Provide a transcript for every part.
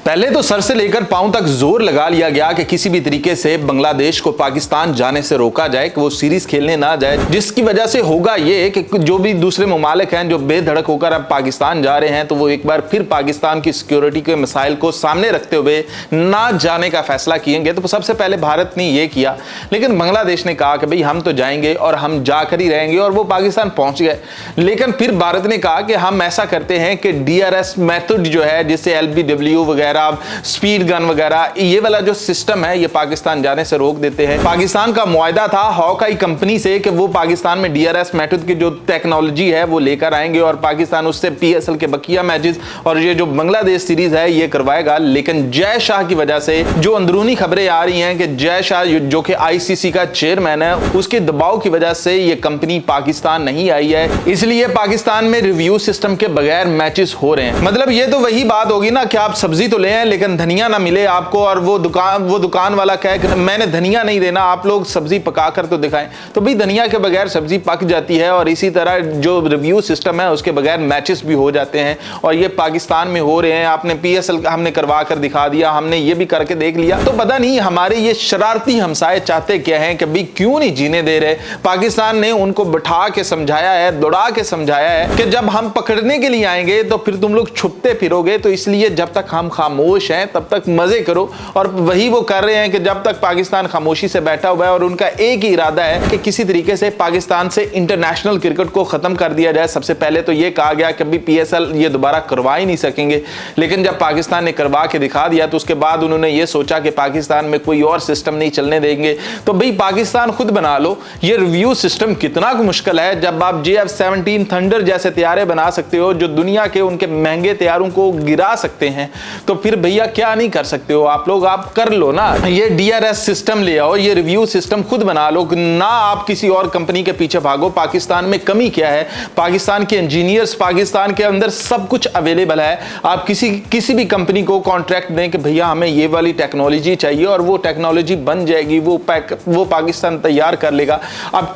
पहले तो सर से लेकर पांव तक जोर लगा लिया गया कि किसी भी तरीके से बांग्लादेश को पाकिस्तान जाने से रोका जाए, कि वो सीरीज खेलने ना जाए, जिसकी वजह से होगा ये कि जो भी दूसरे ममालिक हैं जो बेधड़क होकर अब पाकिस्तान जा रहे हैं, तो वो एक बार फिर पाकिस्तान की सिक्योरिटी के मसाइल को सामने रखते हुए ना जाने का फैसला किएंगे। तो सबसे पहले भारत ने ये किया, लेकिन बांग्लादेश ने कहा कि भाई हम तो जाएंगे और हम जाकर ही रहेंगे, और वो पाकिस्तान पहुंच गए। लेकिन फिर भारत ने कहा कि हम ऐसा करते हैं कि DRS मेथड जो है, जिससे LBW वगैरह, स्पीड गन वगैरह, ये वाला जो सिस्टम है ये पाकिस्तान जाने से रोक देते हैं। पाकिस्तान का मुआहदा था हॉकाई कंपनी से कि वो पाकिस्तान में DRS मेथड की जो टेक्नोलॉजी है वो लेकर आएंगे और पाकिस्तान उससे PSL के बकिया मैचेस और ये जो बांग्लादेश सीरीज है ये करवाएगा। लेकिन जय शाह की वजह से जो अंदरूनी खबरें आ रही हैं कि जय शाह जो कि ICC का चेयरमैन है, उसके दबाव की वजह से ये कंपनी पाकिस्तान नहीं आई है, इसलिए पाकिस्तान में रिव्यू सिस्टम के बगैर मैचेस हो रहे हैं। मतलब ये तो वही बात होगी ना कि आप सब्जी तो ले आए लेकिन धनिया ना मिले आपको, और वो दुकान वाला कहे कि मैंने धनिया नहीं देना, आप लोग सब्जी पका कर तो दिखाएं। तो भाई धनिया के बगैर सब्जी पक जाती है, और इसी तरह जो रिव्यू सिस्टम है उसके बगैर मैचेस भी हो जाते हैं, और ये पाकिस्तान में हो रहे हैं। आपने PSL हमने करवा कर दिखा दिया, हमने ये भी करके देख लिया। तो पता नहीं हमारे ये शरारती हमसाए चाहते क्या हैं कि भाई क्यों नहीं जीने दे रहे। पाकिस्तान ने उनको बिठा के समझाया है, दौड़ा के समझाया है कि जब हम पकड़ने के लिए आएंगे तो फिर तुम लोग छुपते फिरोगे, तो इसलिए जब तक हम खामोश हैं तब तक मजे करो। और वही वो कर रहे हैं कि जब तक पाकिस्तान खामोशी से बैठा हुआ है और उनका एक ही इरादा है कि किसी तरीके से पाकिस्तान से इंटरनेशनल क्रिकेट को खत्म कर दिया जाए। सबसे पहले तो ये कहा गया कि अभी PSL ये दोबारा करवा ही नहीं सकेंगे, लेकिन जब पाकिस्तान ने करवा के दिखा दिया तो उसके बाद उन्होंने ये सोचा कि पाकिस्तान में कोई और सिस्टम नहीं चलने देंगे। तो भाई पाकिस्तान खुद बना लो। ये रिव्यू सिस्टम कितना मुश्किल है जब आप JF-17 थंडर जैसे तैयारे बना सकते हो जो दुनिया के उनके महंगे तैयारों को गिरा सकते हैं, तो फिर भैया क्या नहीं कर सकते हो आप लोग, आप कर लो ना। ये DRS सिस्टम ले आओ, ये रिव्यू सिस्टम खुद बना लो ना, आप किसी और कंपनी के पीछे भागो। पाकिस्तान में कमी क्या है? पाकिस्तान के इंजीनियर्स, पाकिस्तान के अंदर सब कुछ अवेलेबल है। आप किसी भी कंपनी को कॉन्ट्रैक्ट दें कि भैया हमें ये वाली टेक्नोलॉजी चाहिए, और वो टेक्नोलॉजी बन जाएगी, वो पाकिस्तान तैयार कर लेगा। अब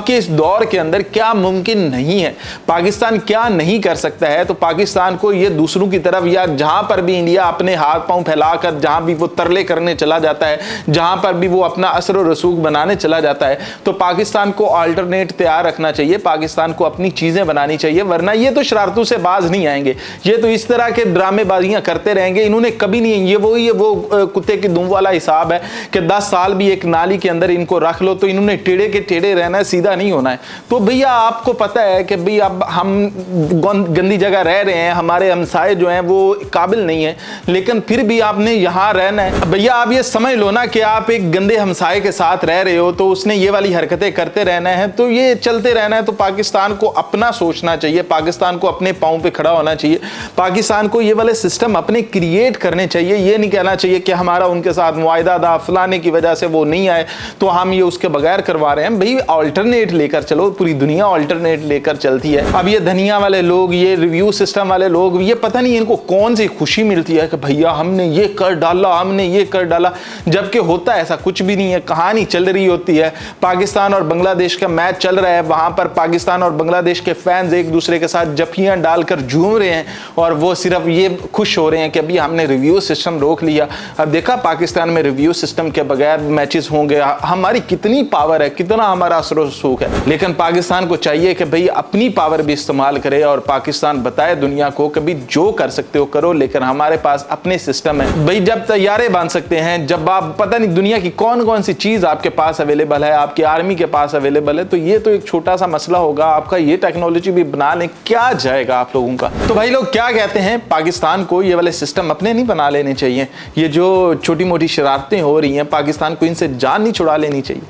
के इस दौर के अंदर क्या मुमकिन नहीं है? पाकिस्तान क्या नहीं कर सकता है? तो पाकिस्तान को ये दूसरों की तरफ, या जहां पर भी इंडिया अपने हाथ पांव फैलाकर जहां भी वो तरले करने चला जाता है, जहां पर भी वो अपना असर और रसूख बनाने चला जाता है, तो पाकिस्तान को अल्टरनेट तैयार रखना चाहिए, पाकिस्तान को अपनी चीजें बनानी चाहिए, वरना ये तो शरारतों से बाज नहीं आएंगे। ये तो इस तरह के ड्रामेबाजियां करते रहेंगे। इन्होंने कभी नहीं, ये वो कुत्ते की दुम वाला हिसाब है कि 10 साल भी एक नाली के अंदर इनको रख लो तो इन्होंने टेढ़े के टेढ़े रहना है, सीधा नहीं होना है। तो भैया आपको पता है कि भाई अब हम गंदी जगह रह रहे हैं, हमारे हमसाए जो हैं वो काबिल नहीं है, लेकिन फिर भी आपने यहां रहना है। भैया आप ये समझ लो ना कि आप एक गंदे हमसाए के साथ रह रहे हो, तो उसने ये वाली हरकतें करते रहना है, तो ये चलते रहना है। तो पाकिस्तान को अपना सोचना चाहिए, पाकिस्तान को अपने पांव पे खड़ा होना चाहिए, पाकिस्तान को ये वाले सिस्टम अपने क्रिएट करने चाहिए। ये नहीं कहना चाहिए कि हमारा उनके साथ मुआहदा था, फलाने की वजह से वो नहीं आए तो हम ये उसके बगैर करवा रहे हैं। भाई ऑल्टरनेट लेकर चलो, पूरी दुनिया ऑल्टरनेट लेकर चलती है। अब ये धनिया वाले लोग, ये रिव्यू सिस्टम वाले लोग, ये पता नहीं इनको कौन सी खुशी मिलती है कि भैया हमने ये कर डाला, हमने ये कर डाला, जबकि होता ऐसा कुछ भी नहीं है। कहानी चल रही होती है, पाकिस्तान और बांग्लादेश का मैच चल रहा है, वहां पर पाकिस्तान और बांग्लादेश के फैंस एक दूसरे के साथ जफियां डालकर झूम रहे हैं, और वो सिर्फ ये खुश हो रहे हैं कि अभी हमने रिव्यू सिस्टम रोक लिया। अब देखा पाकिस्तान में रिव्यू सिस्टम के बगैर मैचेस होंगे, हमारी कितनी पावर है, कितना हमारा असर और सूख है। लेकिन पाकिस्तान को चाहिए कि भाई अपनी पावर भी इस्तेमाल करे, और पाकिस्तान बताए दुनिया को कि भाई जो कर सकते हो करो, लेकिन हमारे पास अपने सिस्टम है। भाई जब तैयारे बांध सकते हैं, जब आप पता नहीं दुनिया की कौन कौन सी चीज आपके पास अवेलेबल है, आपकी आर्मी के पास अवेलेबल है, तो ये तो एक छोटा सा मसला होगा आपका, ये टेक्नोलॉजी भी बना लें, क्या जाएगा आप लोगों का। तो भाई लोग क्या कहते हैं, पाकिस्तान को ये वाले सिस्टम अपने नहीं बना लेने चाहिए। ये जो छोटी मोटी शरारतें हो रही हैं, पाकिस्तान को इनसे जान नहीं छुड़ा लेनी चाहिए।